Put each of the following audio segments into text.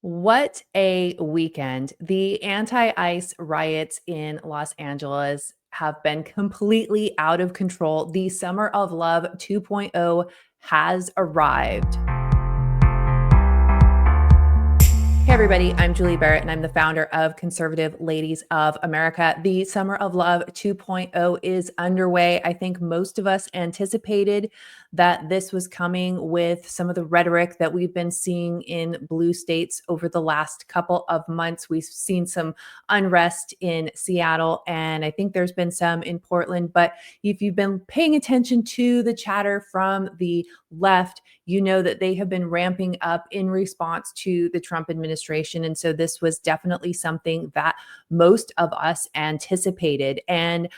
What a weekend. The anti-ICE riots in Los Angeles have been completely out of control. The Summer of Love 2.0 has arrived. Hey, everybody, I'm Julie Barrett, and I'm the founder of Conservative Ladies of America. The Summer of Love 2.0 is underway. I think most of us anticipated that this was coming with some of the rhetoric that we've been seeing in blue states over the last couple of months. We've seen some unrest in Seattle, and I think there's been some in Portland. But if you've been paying attention to the chatter from the left, you know that they have been ramping up in response to the Trump administration. And so this was definitely something that most of us anticipated. And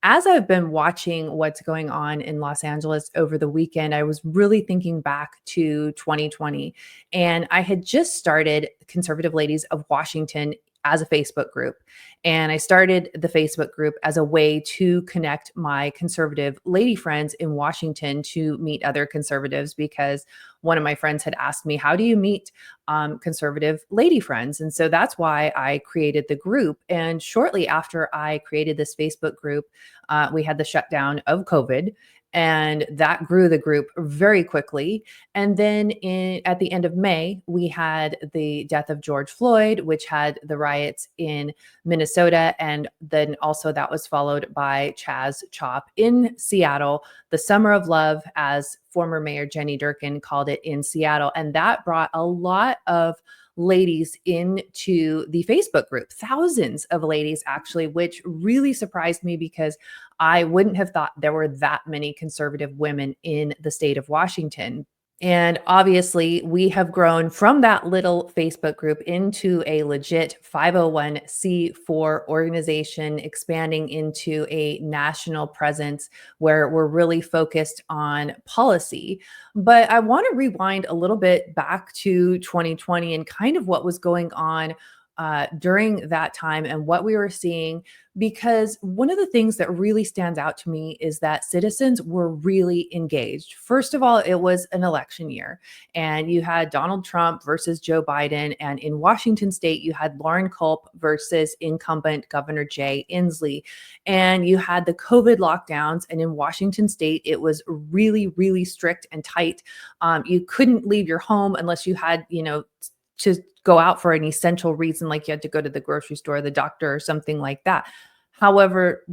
as I've been watching what's going on in Los Angeles over the weekend, I was really thinking back to 2020. And I had just started Conservative Ladies of Washington as a Facebook group. And I started the Facebook group as a way to connect my conservative lady friends in Washington to meet other conservatives, because one of my friends had asked me, how do you meet conservative lady friends? And so that's why I created the group. And shortly after I created this Facebook group, we had the shutdown of COVID. And that grew the group very quickly. And then at the end of May, we had the death of George Floyd, which had the riots in Minnesota. And then also that was followed by Chaz Chop in Seattle, the Summer of Love, as former Mayor Jenny Durkan called it in Seattle. And that brought a lot of ladies into the Facebook group, thousands of ladies actually, which really surprised me because I wouldn't have thought there were that many conservative women in the state of Washington. And obviously, we have grown from that little Facebook group into a legit 501c4 organization, expanding into a national presence where we're really focused on policy. But I want to rewind a little bit back to 2020 and kind of what was going on during that time and what we were seeing, because one of the things that really stands out to me is that citizens were really engaged. First of all, it was an election year, and you had Donald Trump versus Joe Biden. And in Washington state, you had Lauren Culp versus incumbent Governor Jay Inslee. And you had the COVID lockdowns. And in Washington state, it was really, really strict and tight. You couldn't leave your home unless you had, to go out for an essential reason, like you had to go to the grocery store, the doctor, or something like that. However,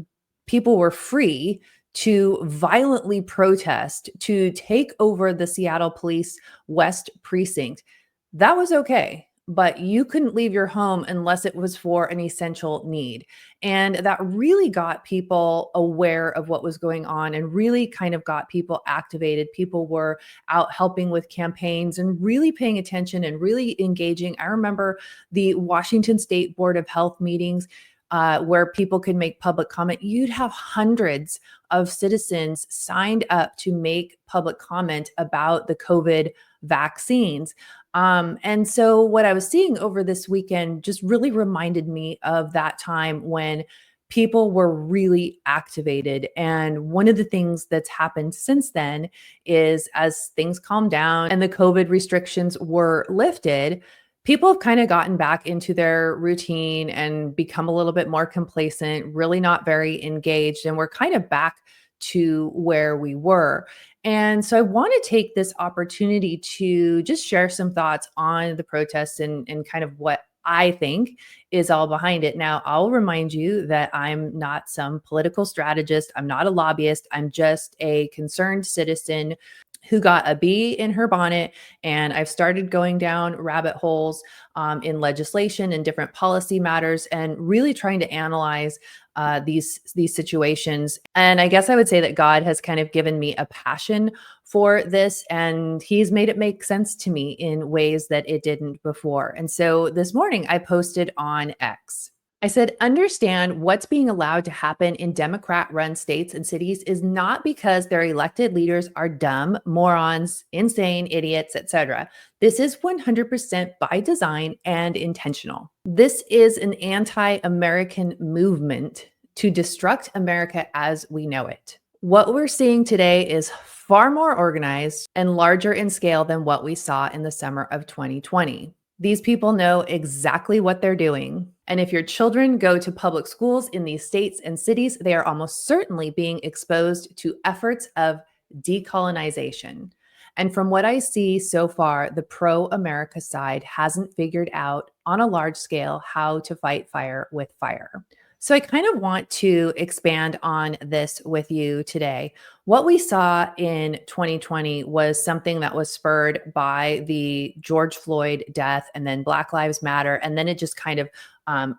people were free to violently protest, to take over the Seattle Police West Precinct. That was okay, but you couldn't leave your home unless it was for an essential need. And that really got people aware of what was going on and really kind of got people activated. People were out helping with campaigns and really paying attention and really engaging. I remember the Washington State Board of Health meetings, where people could make public comment. You'd have hundreds of citizens signed up to make public comment about the COVID vaccines. And so what I was seeing over this weekend just really reminded me of that time when people were really activated. And one of the things that's happened since then is, as things calmed down and the COVID restrictions were lifted, people have kind of gotten back into their routine and become a little bit more complacent, really not very engaged. And we're kind of back to where we were. And so I want to take this opportunity to just share some thoughts on the protests and kind of what I think is all behind it. Now, I'll remind you that I'm not some political strategist. I'm not a lobbyist. I'm just a concerned citizen who got a bee in her bonnet. And I've started going down rabbit holes in legislation and different policy matters and really trying to analyze these situations. And I guess I would say that God has kind of given me a passion for this, and he's made it make sense to me in ways that it didn't before. And so this morning I posted on X. I said, understand what's being allowed to happen in Democrat-run states and cities is not because their elected leaders are dumb, morons, insane, idiots, etc. This is 100% by design and intentional. This is an anti-American movement to destruct America as we know it. What we're seeing today is far more organized and larger in scale than what we saw in the summer of 2020. These people know exactly what they're doing. And if your children go to public schools in these states and cities, they are almost certainly being exposed to efforts of decolonization. And from what I see so far, the pro America side hasn't figured out on a large scale how to fight fire with fire. So I kind of want to expand on this with you today. What we saw in 2020 was something that was spurred by the George Floyd death and then Black Lives Matter. And then it just kind of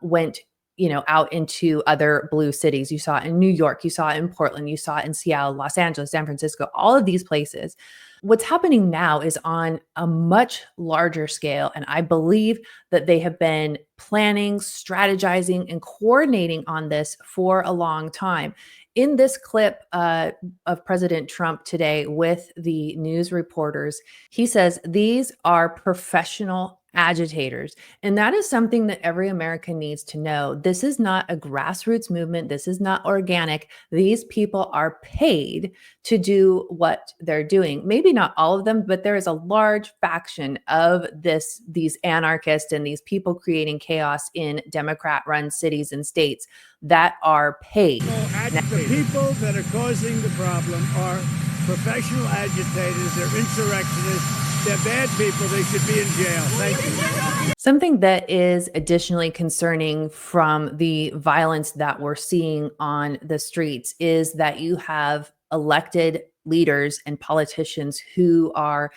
went out into other blue cities. You saw it in New York, you saw it in Portland, you saw it in Seattle, Los Angeles, San Francisco, all of these places. What's happening now is on a much larger scale. And I believe that they have been planning, strategizing, and coordinating on this for a long time. In this clip of President Trump today with the news reporters, he says these are professional agitators. And that is something that every American needs to know. This is not a grassroots movement. This is not organic. These people are paid to do what they're doing. Maybe not all of them, but there is a large faction of these anarchists and these people creating chaos in Democrat-run cities and states that are paid. The people that are causing the problem are professional agitators. They're insurrectionists. They're bad people. They should be in jail. Thank you. Something that is additionally concerning from the violence that we're seeing on the streets is that you have elected leaders and politicians who are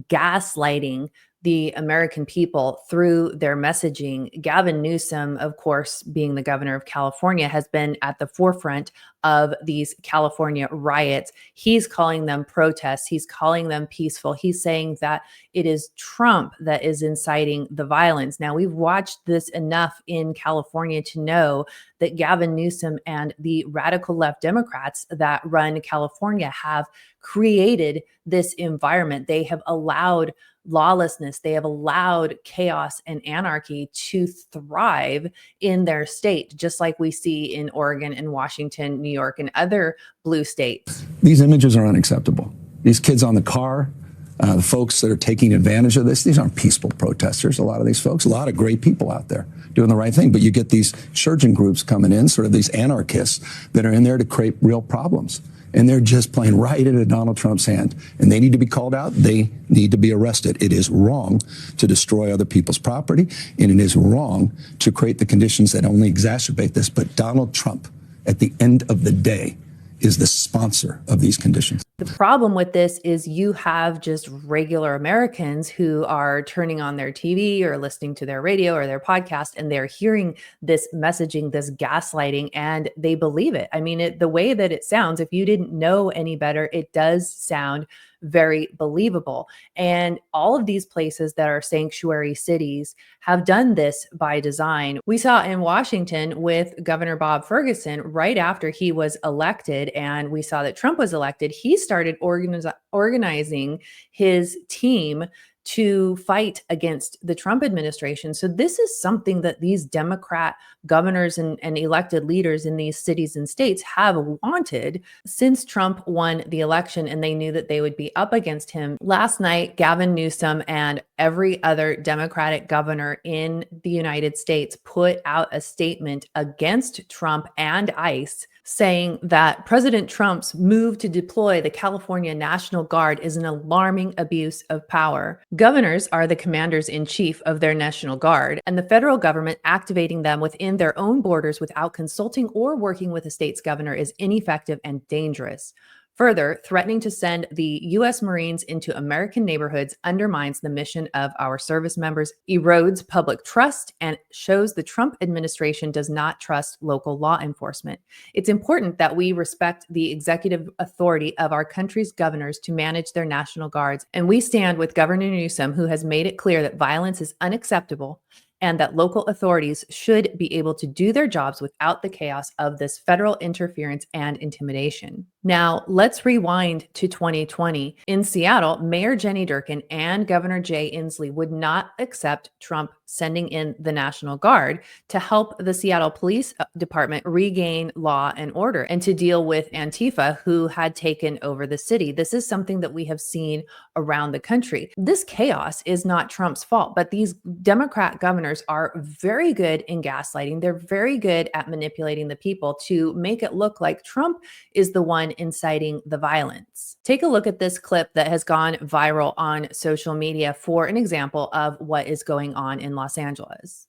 gaslighting the American people through their messaging. Gavin Newsom, of course, being the governor of California, has been at the forefront of these California riots. He's calling them protests. He's calling them peaceful. He's saying that it is Trump that is inciting the violence. Now, we've watched this enough in California to know that Gavin Newsom and the radical left Democrats that run California have created this environment. They have allowed lawlessness. They have allowed chaos and anarchy to thrive in their state, just like we see in Oregon and Washington, New York, and other blue states. These images are unacceptable. These kids on the car, the folks that are taking advantage of this, these aren't peaceful protesters, a lot of these folks, a lot of great people out there doing the right thing. But you get these insurgent groups coming in, sort of these anarchists that are in there to create real problems. And they're just playing right into Donald Trump's hand. And they need to be called out. They need to be arrested. It is wrong to destroy other people's property. And it is wrong to create the conditions that only exacerbate this. But Donald Trump, at the end of the day, is the sponsor of these conditions. The problem with this is you have just regular Americans who are turning on their TV or listening to their radio or their podcast, and they're hearing this messaging, this gaslighting, and they believe it. I mean, the way that it sounds, if you didn't know any better, it does sound very believable. And all of these places that are sanctuary cities have done this by design. We saw in Washington with Governor Bob Ferguson right after he was elected, and we saw that Trump was elected, he started organizing his team to fight against the Trump administration. So this is something that these Democrat governors and elected leaders in these cities and states have wanted since Trump won the election, and they knew that they would be up against him. Last night, Gavin Newsom and every other Democratic governor in the United States put out a statement against Trump and ICE, saying that President Trump's move to deploy the California National Guard is an alarming abuse of power. Governors are the commanders in chief of their National Guard, and the federal government activating them within their own borders without consulting or working with a state's governor is ineffective and dangerous. Further, threatening to send the U.S. Marines into American neighborhoods undermines the mission of our service members, erodes public trust, and shows the Trump administration does not trust local law enforcement. It's important that we respect the executive authority of our country's governors to manage their National Guards, and we stand with Governor Newsom, who has made it clear that violence is unacceptable and that local authorities should be able to do their jobs without the chaos of this federal interference and intimidation. Now, let's rewind to 2020. In Seattle, Mayor Jenny Durkan and Governor Jay Inslee would not accept Trump sending in the National Guard to help the Seattle Police Department regain law and order and to deal with Antifa, who had taken over the city. This is something that we have seen around the country. This chaos is not Trump's fault, but these Democrat governors are very good in gaslighting. They're very good at manipulating the people to make it look like Trump is the one inciting the violence. Take a look at this clip that has gone viral on social media for an example of what is going on in Los Angeles.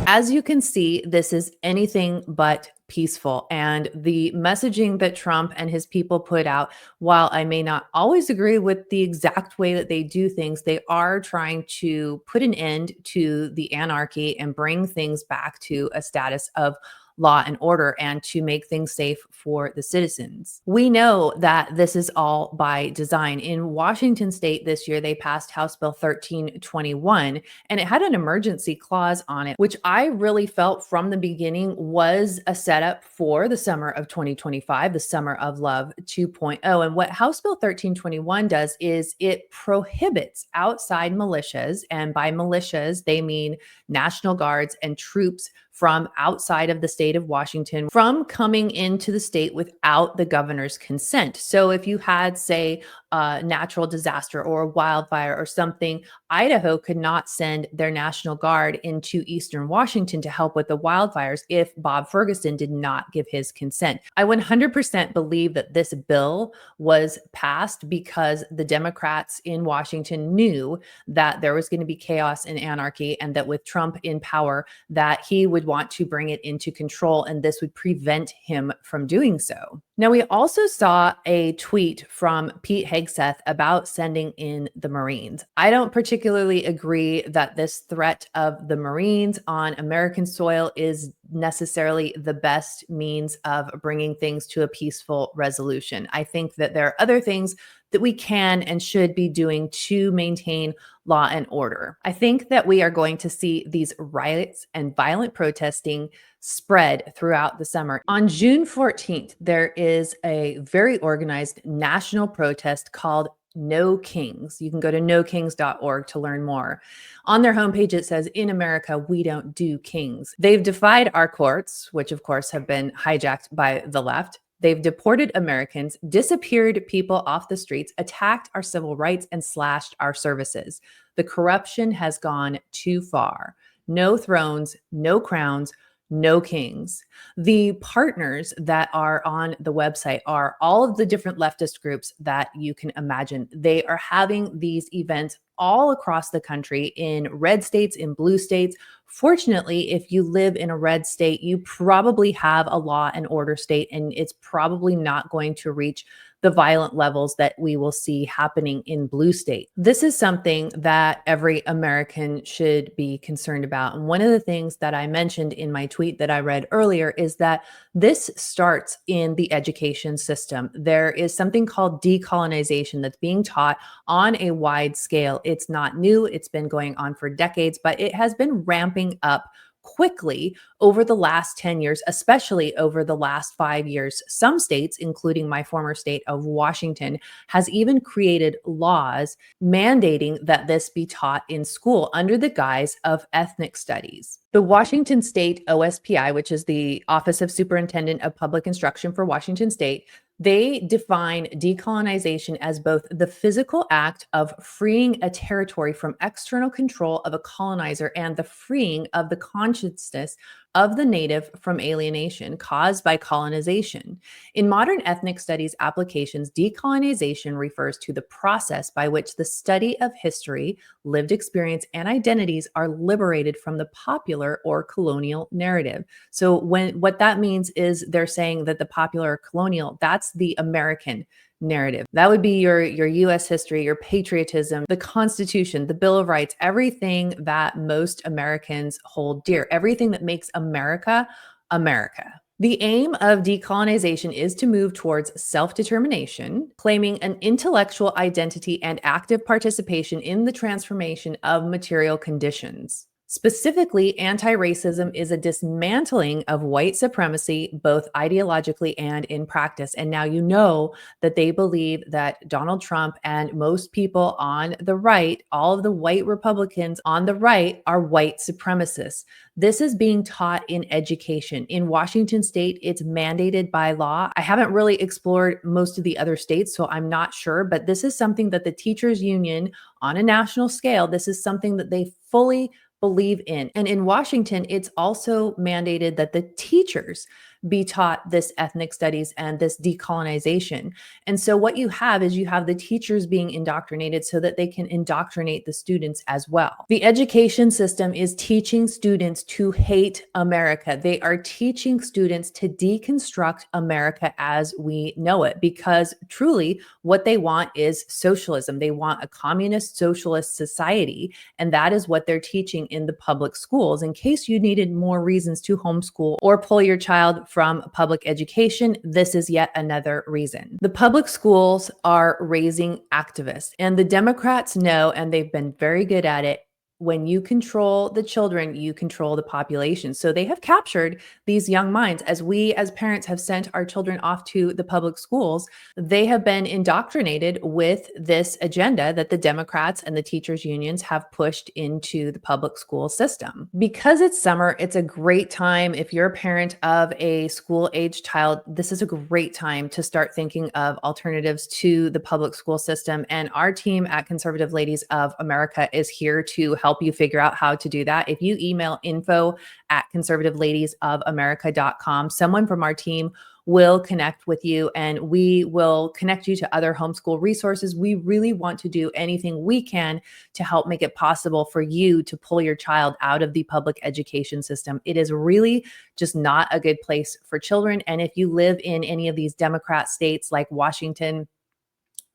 As you can see, this is anything but peaceful. And the messaging that Trump and his people put out, while I may not always agree with the exact way that they do things, they are trying to put an end to the anarchy and bring things back to a status of law and order and to make things safe for the citizens. We know that this is all by design. In Washington state this year, they passed House Bill 1321, and it had an emergency clause on it, which I really felt from the beginning was a setup for the summer of 2025, the summer of love 2.0. And what House Bill 1321 does is it prohibits outside militias, and by militias, they mean National Guards and troops from outside of the state of Washington from coming into the state without the governor's consent. So if you had, say, a natural disaster or a wildfire or something, Idaho could not send their National Guard into eastern Washington to help with the wildfires if Bob Ferguson did not give his consent. I 100% believe that this bill was passed because the Democrats in Washington knew that there was going to be chaos and anarchy, and that with Trump in power, that he would want to bring it into control, and this would prevent him from doing so. Now, we also saw a tweet from Pete Hegseth about sending in the Marines. I don't particularly agree that this threat of the Marines on American soil is necessarily the best means of bringing things to a peaceful resolution. I think that there are other things that we can and should be doing to maintain law and order. I think that we are going to see these riots and violent protesting spread throughout the summer. On June 14th, there is a very organized national protest called No Kings. You can go to nokings.org to learn more. On their homepage, it says, "In America, we don't do kings." They've defied our courts, which of course have been hijacked by the left. They've deported Americans, disappeared people off the streets, attacked our civil rights, and slashed our services. The corruption has gone too far. No thrones, no crowns, no kings. The partners that are on the website are all of the different leftist groups that you can imagine. They are having these events all across the country in red states, in blue states. Fortunately, if you live in a red state, you probably have a law and order state, and it's probably not going to reach the violent levels that we will see happening in blue state. This is something that every American should be concerned about. And one of the things that I mentioned in my tweet that I read earlier is that this starts in the education system. There is something called decolonization that's being taught on a wide scale. It's not new. It's been going on for decades, but it has been ramping up quickly over the last 10 years, especially over the last 5 years. Some states, including my former state of Washington, has even created laws mandating that this be taught in school under the guise of ethnic studies. The Washington State OSPI, which is the Office of Superintendent of Public Instruction for Washington State, they define decolonization as both the physical act of freeing a territory from external control of a colonizer and the freeing of the consciousness of the native from alienation caused by colonization. In modern ethnic studies applications, decolonization refers to the process by which the study of history, lived experience, and identities are liberated from the popular or colonial narrative. So what that means is they're saying that the popular or colonial, that's the American narrative. That would be your US history, your patriotism, the Constitution, the Bill of Rights, everything that most Americans hold dear, everything that makes America, America. The aim of decolonization is to move towards self-determination, claiming an intellectual identity and active participation in the transformation of material conditions. Specifically, anti-racism is a dismantling of white supremacy, both ideologically and in practice. And now you know that they believe that Donald Trump and most people on the right, all of the white Republicans on the right, are white supremacists. This is being taught in education. In Washington state, it's mandated by law. I haven't really explored most of the other states, so I'm not sure, but this is something that the teachers union on a national scale, this is something that they fully believe in. And in Washington, it's also mandated that the teachers be taught this ethnic studies and this decolonization. And so what you have is you have the teachers being indoctrinated so that they can indoctrinate the students as well. The education system is teaching students to hate America. They are teaching students to deconstruct America as we know it, because truly what they want is socialism. They want a communist socialist society. And that is what they're teaching in the public schools. In case you needed more reasons to homeschool or pull your child from public education, this is yet another reason. The public schools are raising activists, and the Democrats know, and they've been very good at it. When you control the children, you control the population. So they have captured these young minds. As we as parents have sent our children off to the public schools, they have been indoctrinated with this agenda that the Democrats and the teachers unions have pushed into the public school system. Because it's summer, it's a great time. If you're a parent of a school-age child, this is a great time to start thinking of alternatives to the public school system. And our team at Conservative Ladies of America is here to help you figure out how to do that. If you email info@conservativeladiesofamerica.com, someone from our team will connect with you, and we will connect you to other homeschool resources. We really want to do anything we can to help make it possible for you to pull your child out of the public education system. It is really just not a good place for children. And if you live in any of these Democrat states like Washington,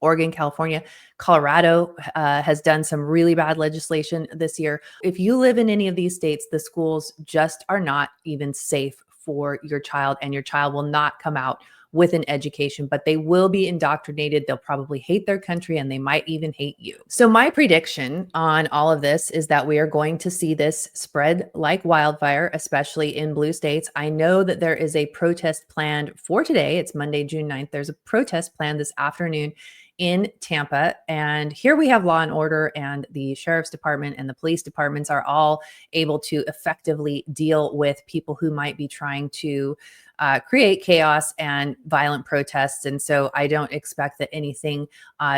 Oregon, California, Colorado has done some really bad legislation this year. If you live in any of these states, the schools just are not even safe for your child, and your child will not come out with an education, but they will be indoctrinated. They'll probably hate their country, and they might even hate you. So my prediction on all of this is that we are going to see this spread like wildfire, especially in blue states. I know that there is a protest planned for today. It's Monday, June 9th. There's a protest planned this afternoon in Tampa. And here we have law and order, and the sheriff's department and the police departments are all able to effectively deal with people who might be trying to create chaos and violent protests. And so I don't expect that anything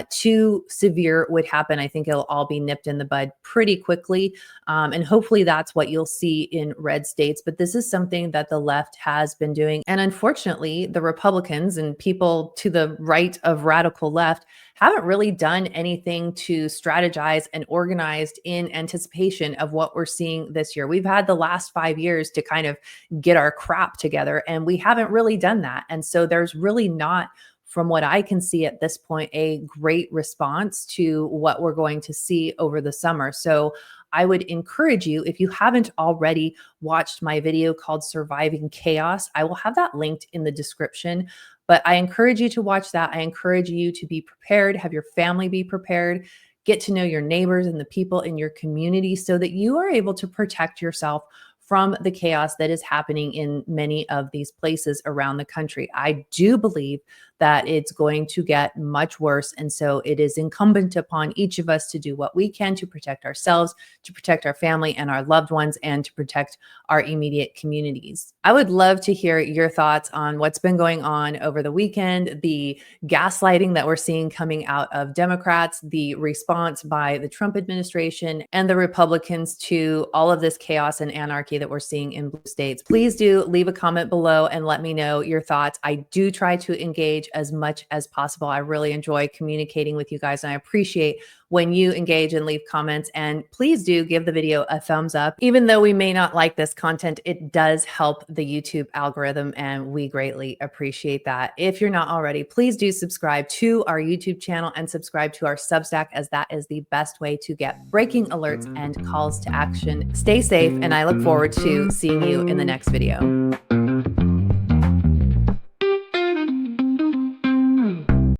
too severe would happen. I think it'll all be nipped in the bud pretty quickly. And hopefully that's what you'll see in red states. But this is something that the left has been doing. And unfortunately, the Republicans and people to the right of radical left haven't really done anything to strategize and organized in anticipation of what we're seeing this year. We've had the last 5 years to kind of get our crap together, and we haven't really done that. And so there's really not, from what I can see at this point, a great response to what we're going to see over the summer. So I would encourage you, if you haven't already watched my video called Surviving Chaos, I will have that linked in the description. But I encourage you to watch that. I encourage you to be prepared, have your family be prepared, get to know your neighbors and the people in your community so that you are able to protect yourself from the chaos that is happening in many of these places around the country. I do believe that it's going to get much worse. And so it is incumbent upon each of us to do what we can to protect ourselves, to protect our family and our loved ones, and to protect our immediate communities. I would love to hear your thoughts on what's been going on over the weekend, the gaslighting that we're seeing coming out of Democrats, the response by the Trump administration and the Republicans to all of this chaos and anarchy that we're seeing in blue states. Please do leave a comment below and let me know your thoughts. I do try to engage as much as possible. I really enjoy communicating with you guys, and I appreciate when you engage and leave comments. And please do give the video a thumbs up. Even though we may not like this content, it does help the YouTube algorithm, and we greatly appreciate that. If you're not already, please do subscribe to our YouTube channel and subscribe to our Substack, as that is the best way to get breaking alerts and calls to action. Stay safe, and I look forward to seeing you in the next video.